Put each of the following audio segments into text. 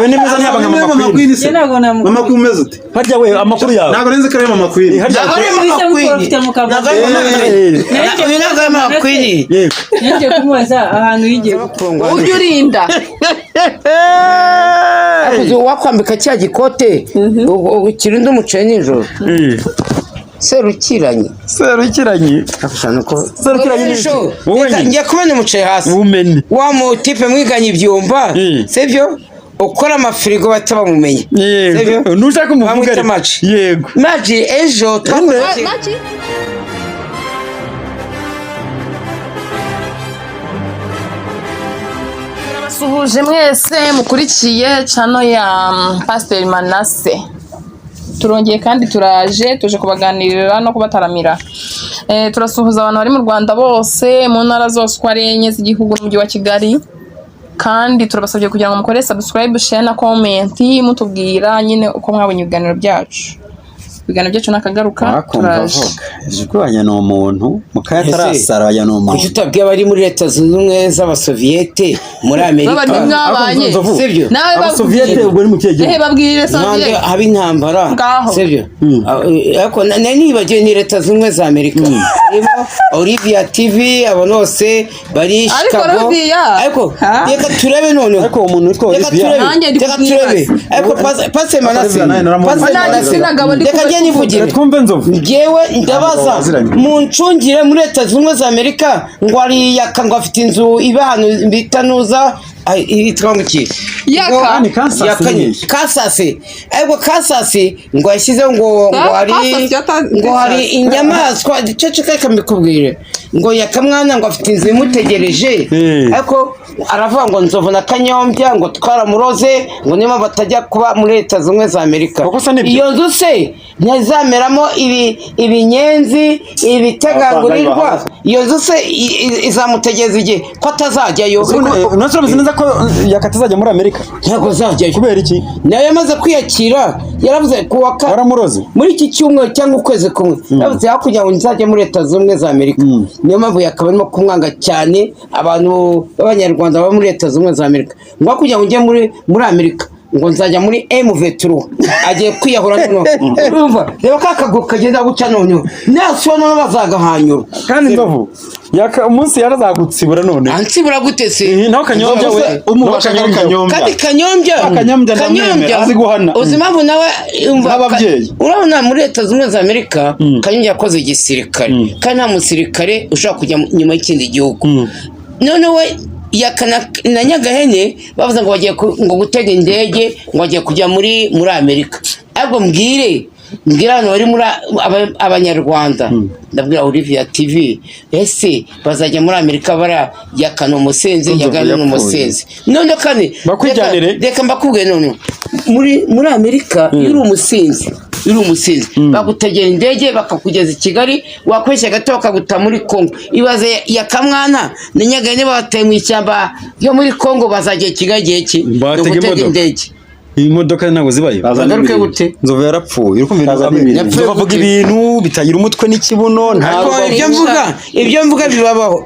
Ayo ni meza ntiyaba nka mama Queen. Mama Queen umeze ute? Harya we amakuru yawe. Ntago renze kare mama Queen. Harya mama Queen. Nje kumubaza ahantu yigiye gupfungwa. Ujye urinda. Akuze wakwambika cya gikote. Ukirinda umuceri nijoro. Serukiranye. Afashana ko serukiranye nisho. Ngiye kubona umuceri hasi. Umenye. Wa mu type mwiganye ibyumba. Sivyo? Ukora amafirigo bataba mumenye. Sivyo? Nushaka umuvuga. Yego. Maji ejo twakoze. Maji. Suhuje mwese mukurikiye channel ya Pastor Manase. Turongeye kandi tuje kubaganirira no kubataramira. Turasuhuza abantu bari mu Rwanda bose mu ntara zose kwa renye z'igihugu n'umujyi wa Kigali. Kandi turabasabye kugira ngo mukore subscribe, share na comment mutubwira nyine uko mwabonye ibiganiro byacu. Ibiganiro byacu nakagaruka turaje. Jikubanya no muntu mukayatarasaraya no muntu. Kujutabye bari muri leta zunze ubumwe z'abasoviete muri Amerika. Baba mwabanye. Sivyo? Abasoviete ubwo ni mu kiyeje. Babwire Soviete. Haba intambara. Sivyo? Ariko nani bagiye ni leta zunze ubumwe za Amerika. Olivia TV abonose bari Chicago. Ariko reka turebe none. Ariko umuntu witwa Olivia. Reka turebe. Ariko Pastor Manase. Nivugira twumve Nzovu ngewe ndabaza mu ncungire muri leta zunze za Amerika ngo ari yaka ngo afite inzu iba hano bitanuza itwanguki yaka kasase ariko kasase ngo yashyizeho ngo hari inyamaswa ceceka kamikubwire ngo yakamwana ngo afite inzu imutegereje ariko aravuga ngo Nzovu na Kanyombya ngo twaramuroze ngo niba batajya kuba muri leta zunze za Amerika iyo nzu se ntazameramo ibinyenzi ibitegangurirwa iyo nzu se izamutegeza igihe ko atazajyayo nashobora neza ko yakatazajya muri Amerika ntago zajyayo kubera iki nayo yamaze kwiyakira yaravuze kuwaka waramuroze muri iki cyumweru cyangwa ukwezi kumwe yavuze hakurya ngo nzajye muri leta zunze za Amerika niyo mpamvu yakaba arimo kumwanga cyane abantu b'abanyarwanda baba muri leta zunze za Amerika ngo hakurya ngo njye muri Amerika ngo nzajya muri MV3 agiye kwiyahura none urumva reba kakaguru kagenda guca none naso none bazagahanyura kandi Nzovu yaka umunsi yarazagutsibura none ansibura gutese naho Kanyombya we umubasha Kanyombya kandi Kanyombya azi guhana uzimavu nawe umva ababyeyi urabona muri leta zunze za Amerika Kanyombya yakoze igisirikare kandi nta musirikare ushaka kujya nyuma y'ikindi gihugu none we yakana na Nyagahene bavuze ngo bagiye ngo gutega indege ngo bagiye kujya muri Amerika ariko mbwira hano bari muri abanyarwanda ndabwira Olivia TV ese bazajya muri Amerika bara yakana umusenze yagana n'umusenze none kane bakwijyanire reka mbakubwiye none muri Amerika uri umusenzi bagutegera indege bakakugeza i Kigali wakweshya gato bakaguta muri Kongo ibaze yakamwana na Nyagahene bateye mu ishyamba yo muri Kongo bazajya Kigali gihe ki gutega indege imodoka ntago zibayo bazagaruke gute Nzovu yarapfuye urukumvira bavuga ibintu bitagira umutwe n'ikibuno ntabwo ibyo mvuga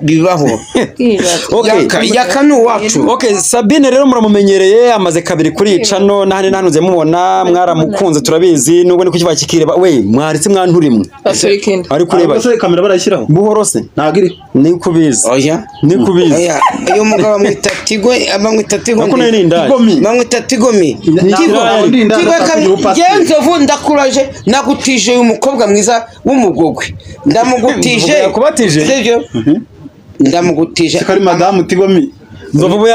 bibaho yakanu wacu Sabine rero muramumenyereye amaze kabiri kuri icano nahane nanuze mubona mwaramukunze turabizi nubwo niko kiba kikireba we mwaritse mwanturimwe ari kureba se kamera barashyiraho buhoro se nagiri ni kubizi ni kubizi iyo mugabo mwitatigwe amwitatigwe mwitatigwe Nzovu ndakuraje nagutije uyu mukobwa mwiza w'umugogwe ndamugutije sivyo ndamugutije kari madamu Tigomi Nzovu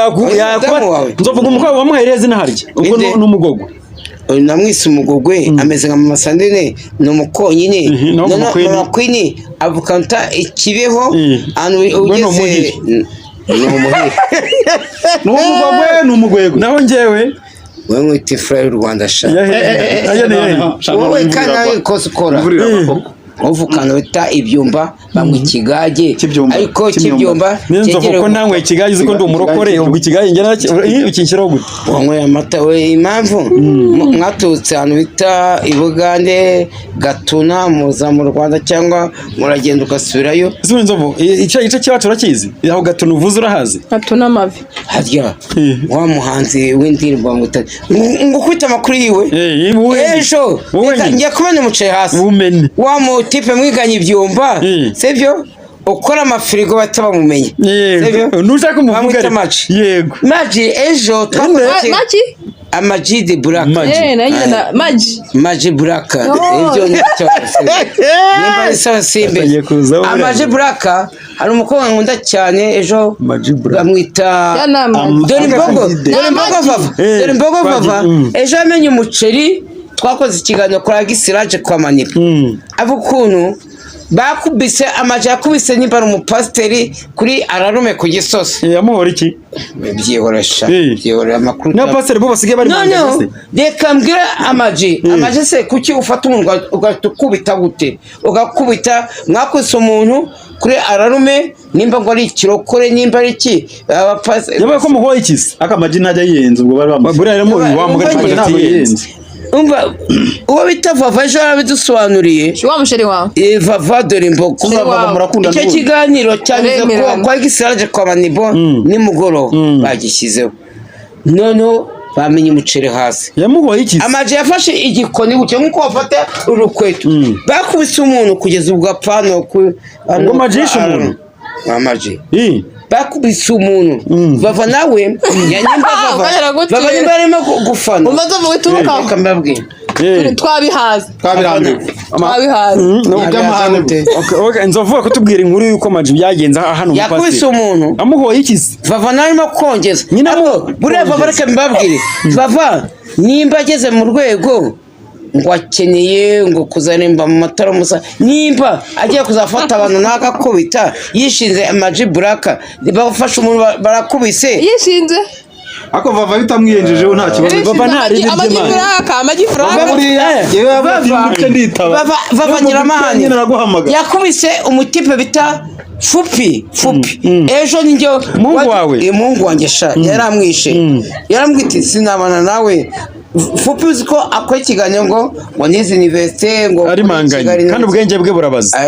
Nzovu umukobwa wamuhereze naharya ubwo n'umugogwe namwise umugogwe ameze nka mama Sandrine no mukonyine no kwini avukanta ikibeho anu ugeze no umugogwe naho ngewe wewe tifra y'u Rwanda sha wowe kana kose ukora uvukana bita ibyumba bamwe ikigage ariko kibyumba Nzovu ko ntankwe ikigage uzi ko ndi umurokore ubwo ikigage ngena ukinshyiraho gute wanyweye amata we impamvu mwatutse ahantu bita ibugande gatuna muza mu Rwanda cyangwa muragenda ugasubirayo Ese Nzovu ico cyacu urakizi aho gatuna uvuze urahazi gatuna amavi harya wa muhanzi w'indirimbo ngo kwita amakuru yiwe ejo ngiye kumena umuceri hasi wa mutipe mwiganye ibyumba sibyo ukora amafirigo batabamumenye sibyo nushaka umuvuga yego maji ejo maji AmaG the Black maji Black ibyo nicyo nimba isa simbe AmaG Black hari umukobwa nkunda cyane ejo bamwita dore imbogo vava ejo amenye umuceri twakoze ikiganiro kora gisiraje kwa manipa avukuntu bakubise AmaG yakubise nimba ari umupasteri kuri ararume ku gisosi yamuhora iki byihorera amakuru na pastor bo basigaye bari no reka mbwira AmaG se kuki ufata umuntu ugatukubita gute ugakubita mwakuse umuntu kuri ararume nimba ngo ari ikirokore nimba ari iki abapastor yabaye ko muhoye ikisi AmaG ntajya yiyenza ubwo bari bamugurira wa mugari yiyenza umva uwo bita vava ejo arabidusobanuriye wa musheri wawe vava dore imbogo icyo kiganiro cyanize ko kwa gisiraje kwa manibo nimugoro bagishyizeho none bamenye umuceri hasi yamuhoye iki AmaG yafashe igikoni gutyo nkuko bafata urukweto bakubise umuntu kugeza ubwo apfano ku AmaG umuntu AmaG bakubise umuntu bava nawe yanyimba bava nimba arimo gufana umaze vuga turuka kambabwira twabihaze okay Nzovu kutubwira inkuru yuko AmaG byagenze hano yakubise umuntu amuhoye iki bava narimo kongeza nyina buriya bava reka mbabwire bava nimba ageze mu rwego ngo akeneye ngo kuzarimba mu matara musa nimba agiye kuzafata abantu nakakubita yishinze AmaG Black bafasha umuntu barakubise yishinze ako vava bitamwiyenjejeho nta kibazo baba ntari AmaG bava ngira amahane yakubise umutipe bita fupi ejo njyo mungu wanjye sha yaramwite sinabana nawe fupi uziko akora ikiganiro ngo nizi universite ngo ari manganye kandi ubwenge bwe burabaza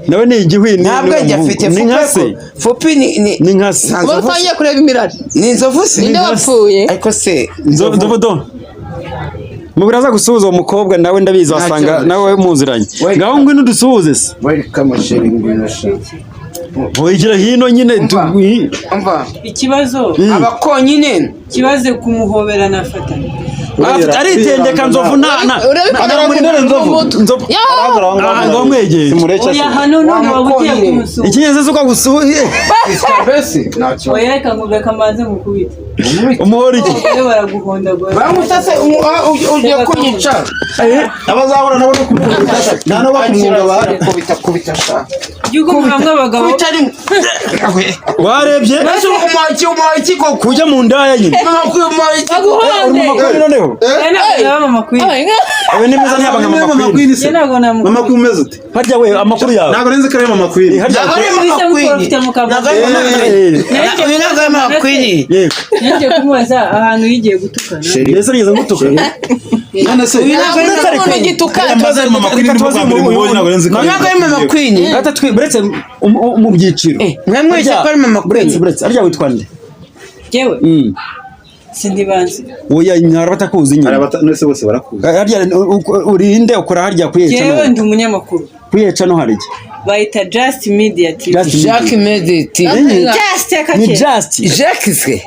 nawe ni igihwini nta bwenge afite fupi ni nkase ubatangiye kureba imirari ni Nzovu se ninde wapfuye ariko se Nzovu do mubiraza gusuhuza uwo mukobwa nawe ndabizi wasanga nawe muziranye ngaho ngwino dusuhuze se welcome sheri ngwino sha Boyigira hino nyine ikibazo abakonyine kibaze kumuhobera nafatana aritendeka Nzovu agara muri ndere Nzovu ngo mwegeye oya hano none wabugiye kumusura ikinyeze zuko gusuye bese oya reka nguga kamanze mukubita umuhora iki baraguhonda go bamutase ugiye kunyica abazahora nabo kumukubita nano bakumwuga bari kubita sha yuko muhamwe abagabo bitari warebye bese umuhiki ko kujya mu ndaya nyine baguhonde noneho mama queen abe nimeza ntiyabanga mama queen se mama queen umeze ute harya we amakuru yawe ntago renze kare mama queen harya mama queen nje kumubaza ahantu yigiye gutukana yese yeze gutukana none se mama queen mama queen ata twibretse mu byiciro mwemwe ko ari mama queen bretse arya witwa nde jewe sindibanze oya nyara batakuzi nyine nese bose barakuzi harya urinde ukora harya kuyeca jewe ndi umunyamakuru kuyeca no harya bayita Just Media TV Jack Medit Just ni Just Jackske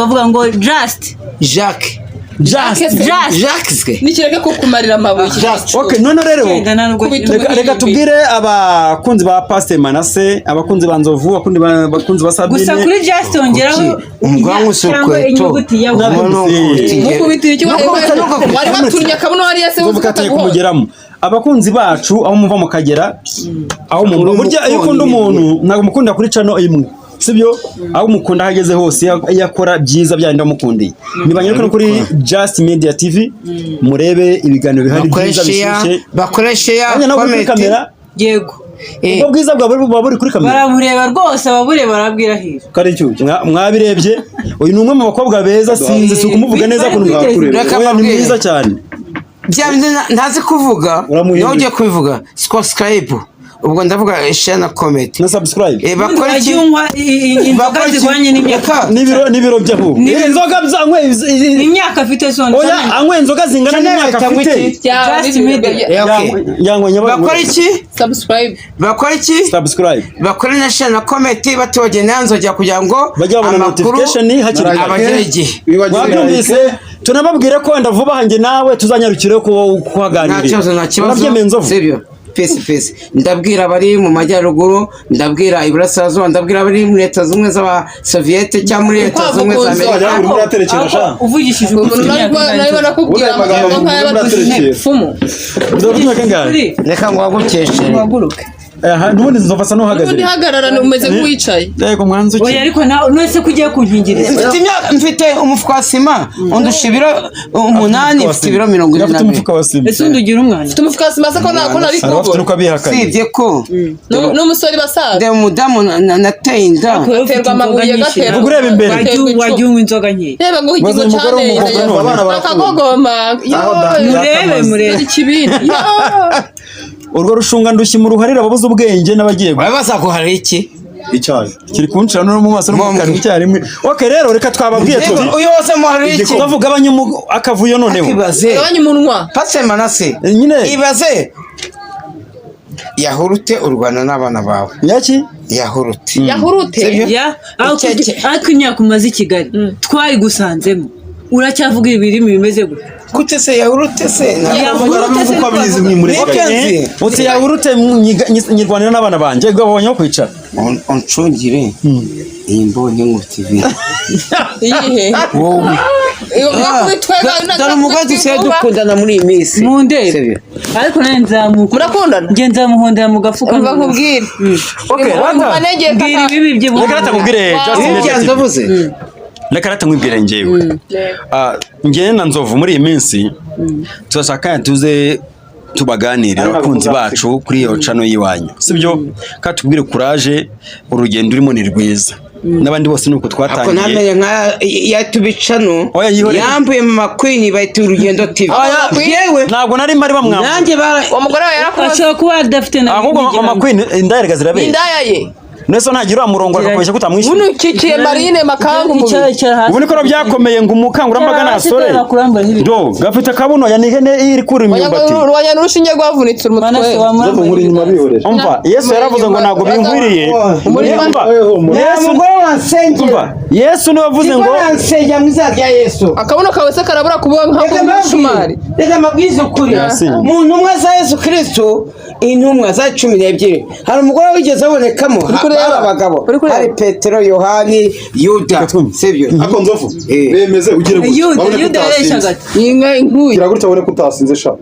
avuga ngo Just Jackske nikireke ko kumarira amabuye okay none rero reka tubwire abakunzi ba Pastor Manase abakunzi ba Nzovu abakunzi ba Sabine gusa kuri Just ongeraho umugwangu sokweto mukubitira icyo wari batunya kabuno hari yase ukataye kumugeramo abakunzi bacu aho muva mu kagera aho mu burya iyo ukunda umuntu ntago mukunda kuri channel imwe sibyo aho mukunda hageze hose yakora byiza byandi ndamukundiye nibanye no kuri Just Media TV murebe ibiganiro bihari byiza bishyushye bakoreshe ya kamera Yego ubwo bwiza bwa buri kuri kamera baramureba rwose ababureba barabwira hira kare cyo mwabirebye uyu ni umwe mu bakobwa beza sinzi si ukumuvuga neza kuntu mwakureba ni mwiza cyane ntazi kuvuga nujye kubivuga subscribe ubwo ndavuga share na comment na subscribe bakora iki inzoga zigwanye n'imyaka n'ibiro by'aho inzoga byanywe imyaka afite sonze oya anywe inzoga zingana n'imyaka afite Just Media yangwe bakora iki subscribe bakora iki subscribe bakora na share na comment batoge nanzojya kugira ngo bajya babona notification hakiri abagerege wabyumvise tunababwire ko wenda vuba hanjye nawe tuzanyarukire ko kuhaganirira nta kibazo sibyo pesi ndabwira abari mu majyaruguru ndabwira iburasirazuba ndabwira abari muri leta zimwe z'aba Soviete cyangwa muri leta zimwe za Amerika uvugishije nabibona kubwira amagambo nk'aya fumu reka ngo wagukeshe nubundi nzofasa nuhagaze nubundi hagarara umeze nk'uwicaye yego mwanzu oya ariko nese kugiye kunkingiriza mfite umufuka wa sima undusha ibiro 8 mfite ibiro 22 ese undugira umwana mfite umufuka wa sima se ko nari kubona sibye ko n'umusore basaza de mudamu nateye inda aterwa amabuye gatera ureba imbere wajya unywa inzoga nke reba ngo igigo cyane akagogoma murebe ikibindi urwo rushunga ndushyi mu ruharira ababuze ubwenge n'abagiye bazaguhara iki icyayi kiri kunshira no mu maso no mu kanwa icyarimwe okay rero reka twababwiye tubi uyo wose muhari iki bavuga akavuyo noneho abanye umunwa pase manase nyine ibaze yahurute urwana n'abana bawe yaki yahurute ariko imyaka umaze i Kigali twari gusanzemo uracyavuga ibirimi bimeze gute kute se yahurute se uko abizi mwimureke uti yahurute nyirwanira n'abana banje gabonye kwicara oncungire iyi mbonye ngo TV iyihe wowe dore umugozi se dukundana muri iyi minsi mu ndebe ariko nane nzamuka murakundana nge nzamuhondera mu gafuka umva nkubwire okay mbwira ibibi bye reka tamubwire ndavuze reka ratamwibwire ngewe ngewe na Nzovu muri iyi minsi turashaka tuze tubaganirira abakunzi bacu kuri iyo cano yiwanyu sibyo kandi tubwire courage urugendo urimo ni rwiza n'abandi bose nuko twatangiye ako namenye nka yatubicano yambuye mu makwini bayita urugendo TV yewe ntabwo nari mari bamwamba nanjye umugore we yarakoze kuba adafite na ahubwo amakwini indaherega zirabe indaya ye Neso ntagira umurongo akakubeshya kutamwishyura. Buno kikiye Marine makangu mu. Ubu niko byakomeye ngo umukangura nasore. Do gafite kabuno ya nihene iri kuri imyumbati. Rwanya n'urushinge rwavunitse umutwe. Umva Yesu yaravuze ngo ntago binkwiriye. Yesu Yesu niwe wavuze ngo ansenya muzajya Yesu. Akabuno kawe se karabura kubona nka shumari. Rega mabwiza ukuri. Mu ntumwa za Yesu Kristo intumwa za 12 hari umugore wigeze abonekamo abagabo hari Petero Yohani Yuda sibyo ako Nzovu bemeze ugire gutya Yuda yareshaga inka inkuye kiragutya abone kutasinze sha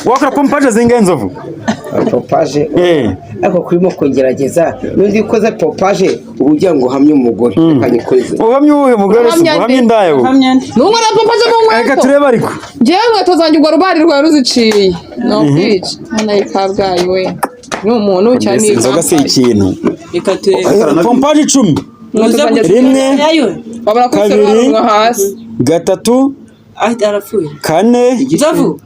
wakora pompaje zinga Nzovu pompaje ako kurimo kongerageza nundi koze pompaje ubugira ngo hamye umugore kanyikweze uhamye uwe mugore uhamye ndaye nungo na pompaje mu nkweto reka tureba ariko jewe nkweto zanjye ubwo rubari rwa ruziciye no bitch hana ikabwayi we n'umuntu cyane inzoga se ikintu pompaje 10 rimwe babara ko se hasi gatatu arapfuye kane Nzovu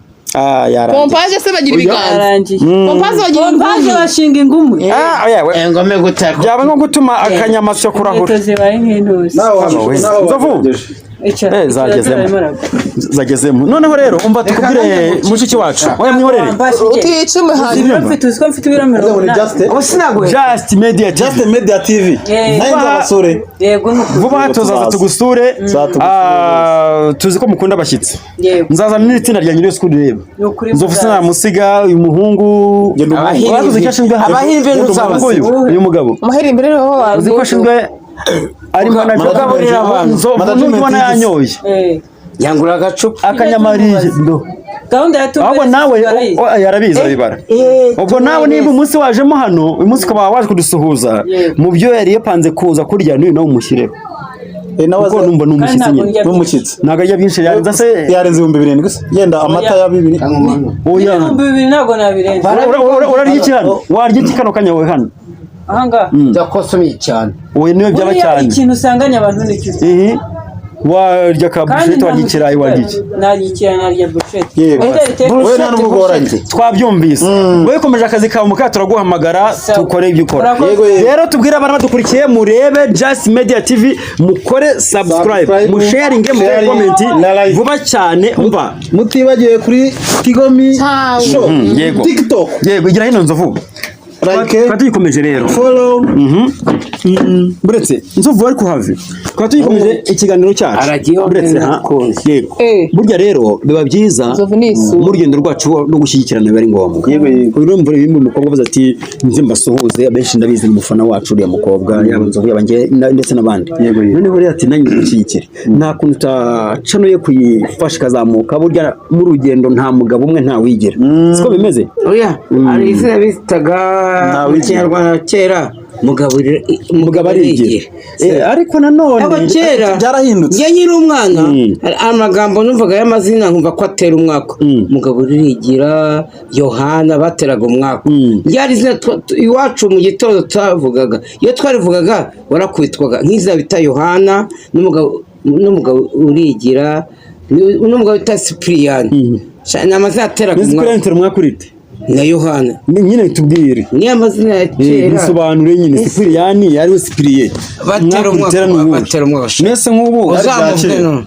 yara pompaje se bagira ibiganza pompaje bagira pompaje bashinga ingumu yewe engome gutaka byaba nko gutuma akanyamasyo kurahura Nzovu zagezemo noneho rero umva tukubwire mushiki wacu oya mwihorere uticume hanyuma mfite ibiramiro Just Media TV abasore vuba tuzaza tugusure tuzi ko mukunda abashyitsi nzaza n'itsinda rya nyiri school reba Nzovu sina musiga uyu muhungu abahimbe n'uzabaza uyu mugabo amahirwe rero uzi ko ashinzwe arimo gaburira abantu Nzovu n'ubona yanyoye yangura agacupa akanyamariye ndo gahunda ya tumwe ahubwo nawe yarabizi abibara ubwo nawe niba umunsi wajemo hano uyu munsi ukaba waje kudusuhuza mu byo yari yapanze kuza kurya n'uyu nawe umushyireho kuko numva ni umushyitsi nyine n'umushyitsi ntabwo arya byinshi yarenza se yarenze 2,000 gusa yenda amata ya 2,000 oya 2,000 ntabwo nabirenze urarya iki hano warya iki kano kanya wowe hano ahanga ndakosomye cyane wowe niwe byaba cyane ikintu usanganya abantu ni cyo warya ka bushete warya ikirayi warya iki narya ikirayi narya bushete wowe nta n'ubwo goranye twabyumvise wowe komeje akazi kawe muka turaguhamagara tukore ibyo ukora rero tubwire abantu badukurikiye murebe Just Media TV mukore subscribe musharinge mu comment vuba cyane umva mutibagiye kuri Tigomi show yego TikTok yego igira hino Nzovu like tuyikomeje rero follow buretse Nzovu ari kuhave kwa tuyikomeje ikiganiro cyacu buretse yego burya rero biba byiza mu rugendo rwacu no gushyigikirana bari ngombwa yego urumva bimwe mu mukobwa baza ati nzi mbasuhuze abenshi ndabizi mu mufana wacu uriya mukobwa yaba Nzovu yabanjye ndetse nabandi noneho rero ati nanjye gushyigikira nta kuntu utacano ye kuyifasha kazamuka burya mu rugendo nta mugabo umwe nta wigira siko bimeze oya ari izina bitaga Ikinyarwanda kera mugabo arigira ariko nanone kera byarahindutse njye nyiri umwana amagambo numvaga y'amazina nkumva ko atera umwaka mugabo urigira Yohana bateraga umwaka ryari izina iwacu mu gitondo twavugaga iyo twarivugaga warakwitwaga nk'izina bita Yohana n'umugabo urigira n'umugabo bita Sipiriyani ni amazina ateraga umwaka na Yohana nyine tubwire ni amazina ya kera bisobanure nyine Sipiriyani yari Sipiriye batera umwaka nese nk'ubu uzamuke no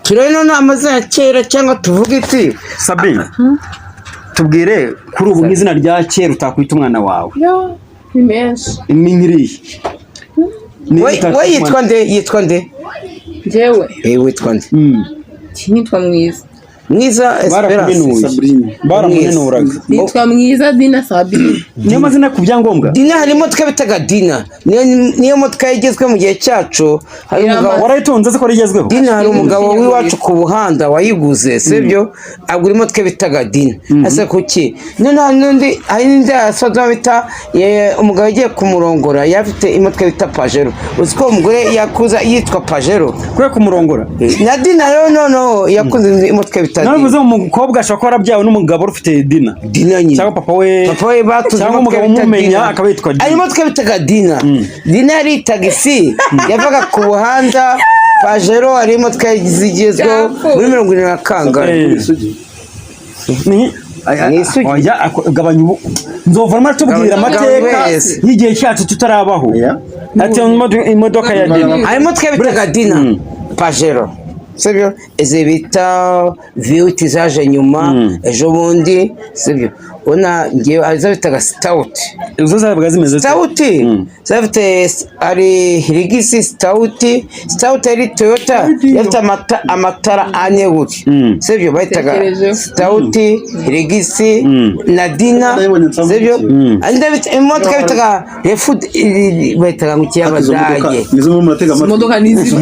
tureno ni amazina ya kera cyangwa tuvuge iti Sabine tubwire kuri ubu nk'izina rya kera utakwita umwana wawe ni menshi ni nkiriye we yitwa nde njyewe witwa nde nitwa mwiza Esperance baramunenuraga nitwa mwiza Dina Sabine niyo mazina ku byangombwa Dina harimo twabitaga Dina niyo modoka yagezwe mu gihe cyacu hari umugabo warayitunze ko rigezweho Dina hari umugabo w'iwacu ku buhanda wayiguze sibyo agura imodoka bitaga Dina ase kuki n'undi hari n'indi yasoza bita umugabo yagiye kumurongora yafite imodoka bita Pajero uziko umugore yakuza yitwa Pajero kwe kumurongora na Dina rero no yakuze imodoka bita navuze umukobwa ashaka ko arabyawe n'umugabo ufite Dina nyine cyangwa papa we batuze umugabo umumenya akabitwa Dina ari imodoka bitaga Dina yari tagisi yavaga ku buhanda Pajero ari imodoka zigezweho muri 70 kangahe oya gabanya ubu Nzovuma tubwira amateka y'igihe cyacu tutarabaho ati imodoka ya Dina ari imodoka bitaga Dina Pajero sibyo eze bita viyuti zaje nyuma ejo bundi sibyo ona ngiye azabitaga stout izo zabaga zimeze stout zafite ari hirigisi stout ari Toyota yafite amatara ane gutya sibyo bayitaga stout hirigisi na Dina sibyo andi imodoka bitaga refood bayitaga mu kiyabadage nizo mu matega imodoka nizi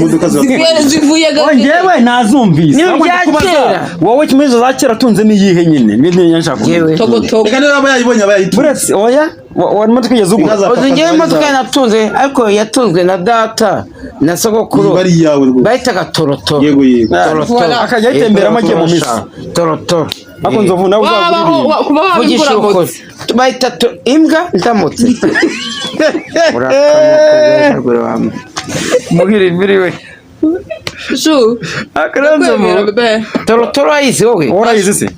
zivuye njyewe nazumvise wowe kimezo za kera tunze niyihe nyine ngiye nshaka kandi aba yayibonye buretse oya warimo twigeze ugu ngiye imodoka natunze ariko yatunzwe na data na sogokuru bayitaga Torotoro yego akajya yitemberamo agiye mu misi Torotoro ako Nzovu nawe vugisha ukuri bayita imbwa ndamutse muhiri miriwe Torotoro ayizi wowe warayizi se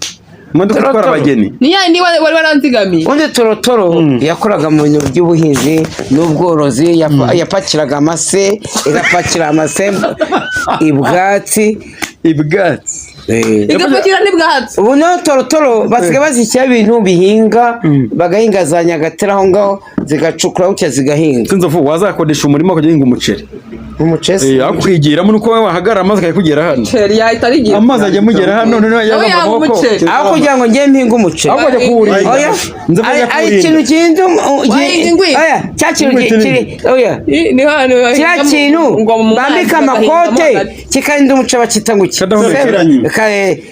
imodoka itwara abageni ni yandi wari waranzigamiye undi Torotoro yakoraga mu bintu by'ubuhinzi n'ubworozi yapakiraga amase igapakira amase ibwatsi igapakira n'ibwatsi ubu naho Torotoro basigaye bazishyira ibintu bihinga bagahinga za Nyagatare aho ngaho zigacukura gutya zigahinga Nzovu wazakodesha umurimo ukajya uhinga umuceri umuceri akwigiramo nuko wahagara amazi akakugera hano umuceri yahita arigira amazi ajya mugera hano none yanga umuceri aho kugira ngo njye mpinga umuceri aho ajya kuwurinda oya ari ikintu kindi oya cya kintu kiri oya ni hano cya kintu bambika amakote kikarinda umuceri bakita ngo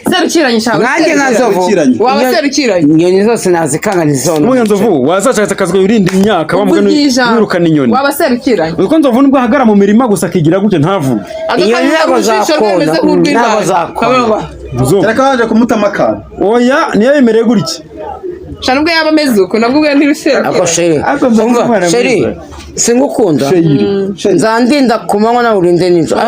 serukiranye shawe nanjye nka Nzovu waba serukiranye inyoni zose nazikanga nizona mu Nzovu wazashaka akazwe urinda imyaka bamvuga n'irukana inyoni waba serukiranye uko Nzovu nibwo ahagara mu mirima gusa akigira gutyo ntavuga inyoni ntabwo zakona reka waje kumutamaka oya niyo yemereye gutya shana ubwo yaba ameze uko nabwo ubwo ntibisera ako sheri singukunda nzandinda ku manywa nawe urinde nijoro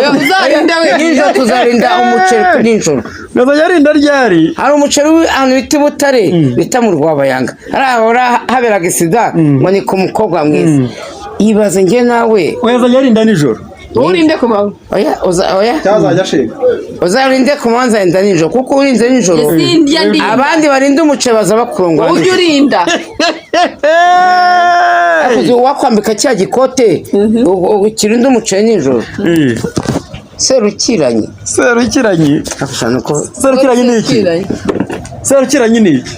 nijoro tuzarinda umuceri ku nijoro ngazajya arinda ryari hari umuceri ahantu bita i Butare bita mu Rwabayanga harahora haberaga sida ngo ni ku mukobwa mwiza yibaze njye nawe wazajya arinda nijoro urinde ku manywa oya cyazajya shega uzarinde ku manywa nzarinda nijoro kuko urinze nijoro abandi barinda umuceri baza bakurongora ujye urinda wakwambika cya gikote kirinda umuceri nijoro serukiranye ni iki serukiranye ni iki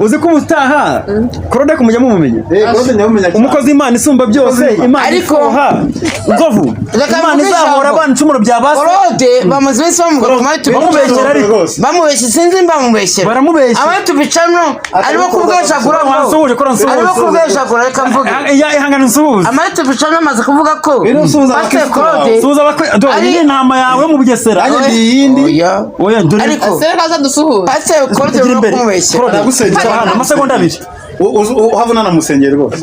uzi ko ubutaha korode kumujya mumumenya umukozi w'Imana isumba byose Imana ikoha Nzovu Imana izahora abana icumuro bya base korode bamaze bese bamubeshyera ariko bamubeshye sinzi mbamubeshyera baramubeshya abandi tubicano arimo kubweshagura arimo kubweshagura reka mvuge ihangana nsuhuza amari tubicano amaze kuvuga ko bate korode suhuza ari intama yawe mu Bugesera oya dore ariko serakaza dusuhuza bate korode no kumubeshya aragusengera hano amasegonda abiri uhavuna na musengero rwose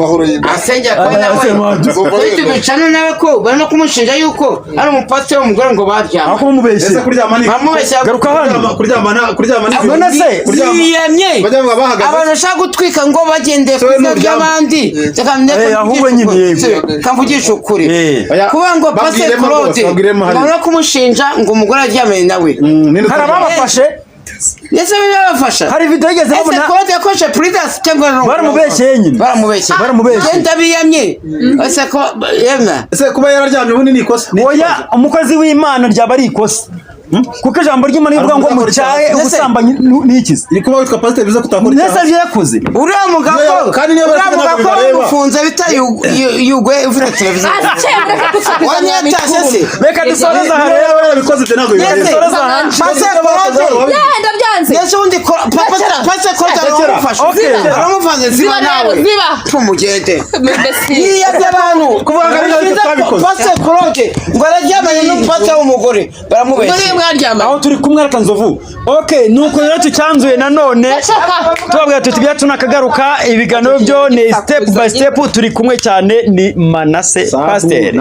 asengera ko nawe tubicano nawe ko bari no kumushinja yuko ari umupasiteri w'umugore ngo baryama aho kumubeshya ese kuryama ni garuka hano kuryama ni abona se yiyemye abantu bashaka gutwika ngo bagendeye ku izina ry'abandi ahubwo nyine yego kamvugisha ukuri kuba ngo pasiteri Claude bari no kumushinja ngo umugore aryamanye nawe hari ababafashe Yese bibafasha. Hari video yigeze babona. Ese kode yakoze Pridas cyangwa no. Baramubeshye nyine. Baramubeshye. Genda biyamye. Ese ko yemna. Ese kuba yararyamye ubundi ni ikosa. Oya umukozi w'Imana ryaba ari ikosa. Kuko ijambo ry'Imana rivuga ngo mucyaye ubusambanyi n'ikizi. Iri kuba witwa pastor biza kutakora icyaha. Nese yakoze. Uriya mugabo kandi niyo bafunze bita yugwe ufite televiziyo. Wanyatashese. Reka dusoreza hareba bikoze byo nago Yese undi pase kota aramufasha. Aramufasha ziba nawe. Tumugende. Iya by'abantu kuvuga ngo pase koroke ngo araryamanye n'umupata w'umugore baramubeshya. Aho turi kumwe reka Nzovu. Okay nuko rero tucyanzuye nanone twabwira tuti byacu nakagaruka ibiganiro byo ni step by step turi kumwe cyane ni Manase Pastor.